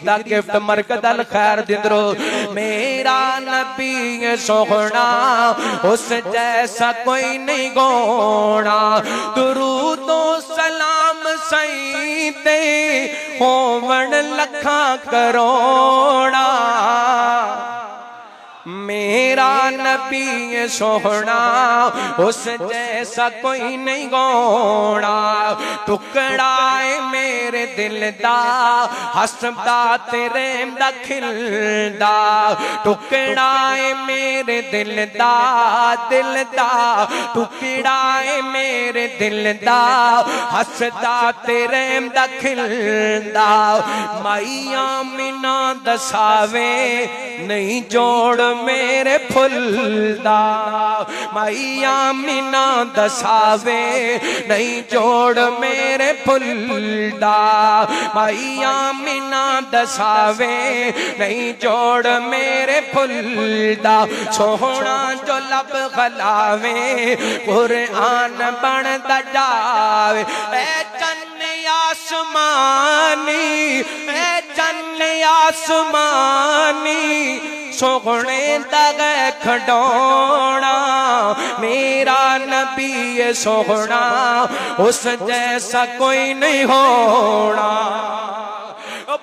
दा गिफ्ट मरकद अल खैर दिंदरो। मेरा नबी सोहना उस जैसा कोई नहीं गोना, दुरूदो सलाम सही ते होवण लखा करोड़ा। मेरा नबी सोहना उस जैसा कोई नहीं गोना, टुकड़ा है मेरे दिल दा हसदा तेरे दा खिलदा, टुकड़ा है मेरे दिल दा टुकड़ा है मेरे दिल दा हसदा तेरे दा खिलदा। माइया मिना दसावे नहीं जोड़ मेरे फुलदा, माइया मिना दसावे नहीं जोड़ मेरे फुलदा, माइया मिना दसावे नहीं जोड़ मेरे फुलदा। सोहना जो लब गलावे कुरआन बन जावे, ए चन्ने आसमानी ए चन्ने आसमानी सोहने दगे खडोना। मेरा नबी सोहना उस जैसा कोई नहीं होना।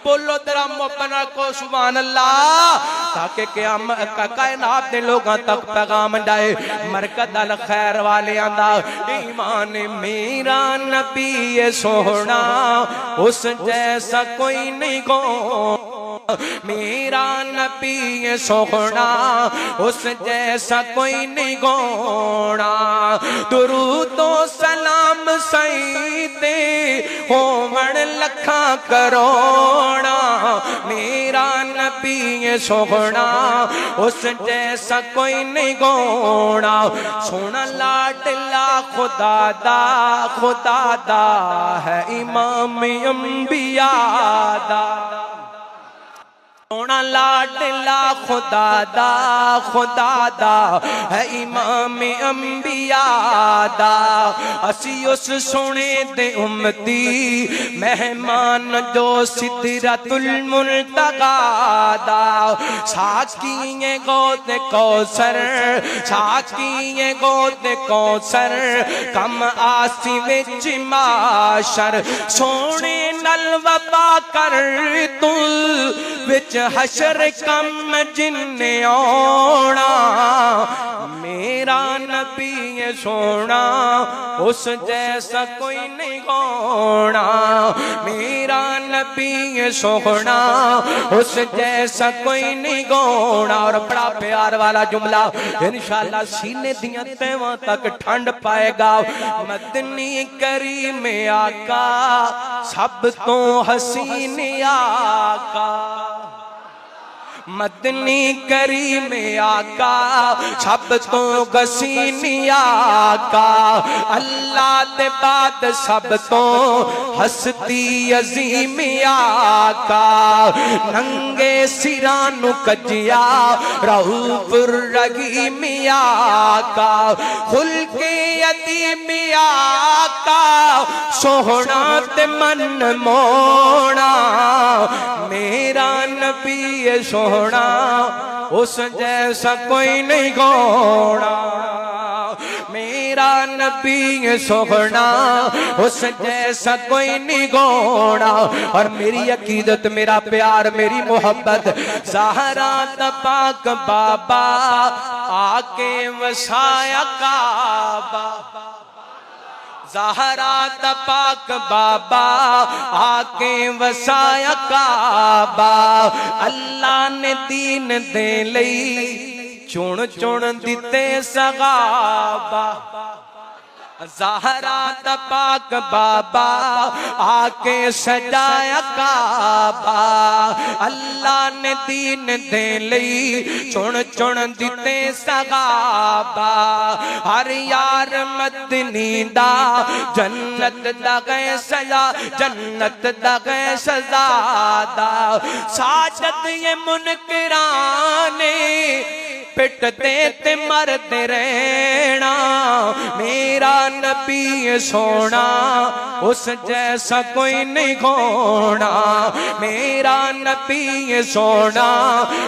बोलो तेरा मुबना को सुभान अल्लाह, ताकि क़यामत कायनात के लोगों तक पैगाम जाए मरकद अल खैर वाले आंदा ईमान। मेरा नबी सोहना उस जैसा कोई नहीं गो, मेरा नबी सोहना उस जैसा कोई नहीं गोना, दुरूदो सलाम सही ते होवण लखा करोड़ा। मेरा नबी सोहना उस जैसा कोई नहीं गोना, सोना लाडला खुदा दा है इमाम अंबिया दा, सोना लाडला खुदा दा है इमाम अंबिया दा। असी उस सोने दे उम्मती मेहमान जो सिदरतुल मुंतहा दा, साकिए गोद कौसर साकिए गोद कौसर कम आसी विच माशर। सोने नल वफा कर तू विच हशर कम जिन्ने आना। मेरा नबी सोना उस जैसा कोई नहीं होना, मेरा नबी सोना उस जैसा कोई नहीं होना। और बड़ा प्यार वाला जुमला इंशाअल्लाह सीने दियां तहवां तक ठंड पाएगा। मदनी करीम आका सब तो हसीन आका, मदनी करीम आका सब तो गसीन आका। अल्लाह दे बाद सब तो हस्ती अजीम आका, नंगे सिरां नू कजिया रऊफुर रहीम आका, खुल के अदीम आका सोहना ते मन मोना। मेरा नबी सोहना उस जैसा कोई नहीं गोना, मेरा नबी सोहना उस जैसा कोई नहीं गोना। और मेरी अकीदत मेरा प्यार मेरी मोहब्बत ज़हरा दा पाक बाबा आके वसाया काबा, ज़हरा दा पाक बाबा आके वसाया काबा। अल्लाह ने दीन दे लई चुन चुन दिते सहाबा, ज़हरा दा पाक बाबा आके सजाया काबा। अल्लाह ने दीन दे लई चुन चुन दिते सहाबा। हर यार मदनी दा जन्नत दा गए सजा, जन्नत दा गए सजादा। साजद ये मुनकराने पिटते ते मरते रहना। मेरा नबी सोना उस जैसा कोई नहीं खोना। मेरा नबी सोना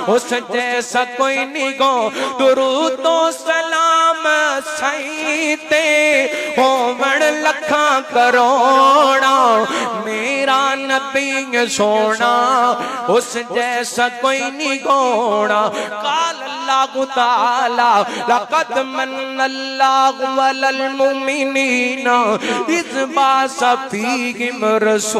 उस जैसा कोई नहीं गो। दुरूद तो सलाम सही ते होवण लखा करोड़ा। मेरा नबी सोना उस जैसा कोई नहीं गोड़ा। काल अल्लाहु ताला लक़द मन्नल्लाहु अलल मुमिनीना इज़ बाअस फ़ीहिम रसूला।